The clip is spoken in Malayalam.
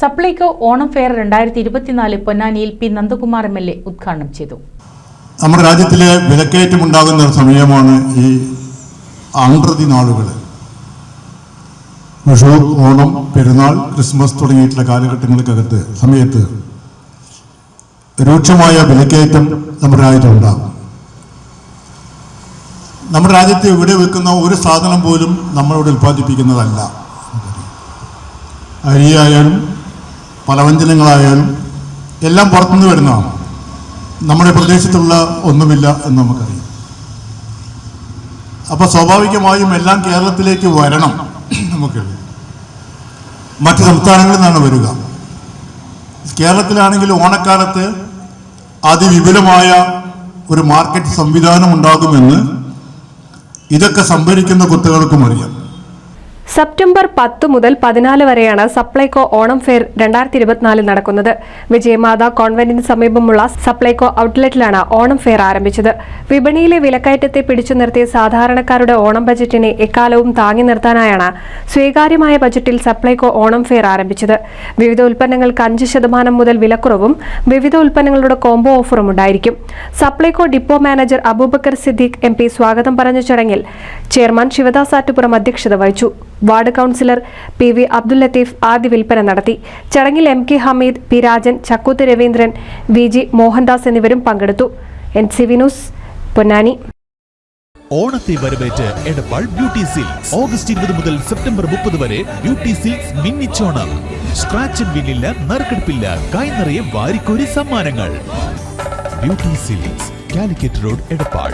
സപ്ലൈകോ ഓണം ഫെയർ 2024 പൊന്നാനിയിൽ പി നന്ദകുമാർ MLA ഉദ്ഘാടനം ചെയ്തു. നമ്മുടെ രാജ്യത്തിലെ വിലക്കയറ്റമുണ്ടാകുന്ന സമയമാണ് ഈ ആണ്ട്രതി നാളുകൾ. വിഷു, ഓണം, പെരുന്നാൾ, ക്രിസ്മസ് തുടങ്ങിയിട്ടുള്ള കാലഘട്ടങ്ങൾക്കകത്ത് സമയത്ത് രൂക്ഷമായ വിലക്കയറ്റം നമ്മുടെ രാജ്യത്തുണ്ടാകും. നമ്മുടെ രാജ്യത്ത് ഇവിടെ വെക്കുന്ന ഒരു സാധനം പോലും നമ്മളിവിടെ ഉൽപ്പാദിപ്പിക്കുന്നതല്ല. അരിയായാലും പലവ്യഞ്ജനങ്ങളായാലും എല്ലാം പുറത്തുനിന്ന് വരുന്നതാണ്. നമ്മുടെ പ്രദേശത്തുള്ള ഒന്നുമില്ല എന്ന് നമുക്കറിയാം. അപ്പോൾ സ്വാഭാവികമായും എല്ലാം കേരളത്തിലേക്ക് വരണം. നമുക്ക് മറ്റ് സംസ്ഥാനങ്ങളിൽ നിന്നാണ് വരിക. കേരളത്തിലാണെങ്കിൽ ഓണക്കാലത്ത് അതിവിപുലമായ ഒരു മാർക്കറ്റ് സംവിധാനം ഉണ്ടാകുമെന്ന് ഇതൊക്കെ സംഭരിക്കുന്ന കുത്തകൾക്കും അറിയാം. സെപ്റ്റംബർ 10 മുതൽ 14 വരെയാണ് സപ്ലൈകോ ഓണം ഫെയർ 2024 നടക്കുന്നത്. വിജയമാത കോൺവെന്റിന് സമീപമുള്ള സപ്ലൈകോ ഔട്ട്ലെറ്റിലാണ് ഓണം ഫെയർ ആരംഭിച്ചത്. വിപണിയിലെ വിലക്കയറ്റത്തെ പിടിച്ചു നിർത്തി സാധാരണക്കാരുടെ ഓണം ബജറ്റിനെ എക്കാലവും താങ്ങി നിർത്താനായാണ് സ്വീകാര്യമായ ബജറ്റിൽ സപ്ലൈകോ ഓണം ഫെയർ ആരംഭിച്ചത്. വിവിധ ഉൽപ്പന്നങ്ങൾക്ക് 5% മുതൽ വിലക്കുറവും വിവിധ ഉൽപ്പന്നങ്ങളുടെ കോംബോ ഓഫറും ഉണ്ടായിരിക്കും. Supplyco depot manager Aboobacker Siddique MP സ്വാഗതം പറഞ്ഞ ചടങ്ങിൽ ചെയർമാൻ ശിവദാസ് ആറ്റുപുറം അധ്യക്ഷത വഹിച്ചു. Ward councillor PV Abdul Latheef ആദ്യ വിൽപ്പന നടത്തി. ചടങ്ങിൽ MK Hameed, P Rajan, Chakkuth Raveendran, VG Mohandas എന്നിവരും പങ്കെടുത്തു. NCV news, Ponnani. ഓണത്തെ വരവേറ്റ് എടപ്പാൾ ബ്യൂട്ടി സിൽക്സ്. ഓഗസ്റ്റ് 20 മുതൽ സെപ്റ്റംബർ 30 വരെ ബ്യൂട്ടി സിൽക്സ് മിന്നിച്ചോണം. സ്ക്രാച്ച് ആൻഡ് വിന്നില്ല, നറുക്കെടുപ്പില്ല, കൈ നിറയെ വാരിക്കോരി സമ്മാനങ്ങൾ. Beauty silks, Calicut road, Edappal.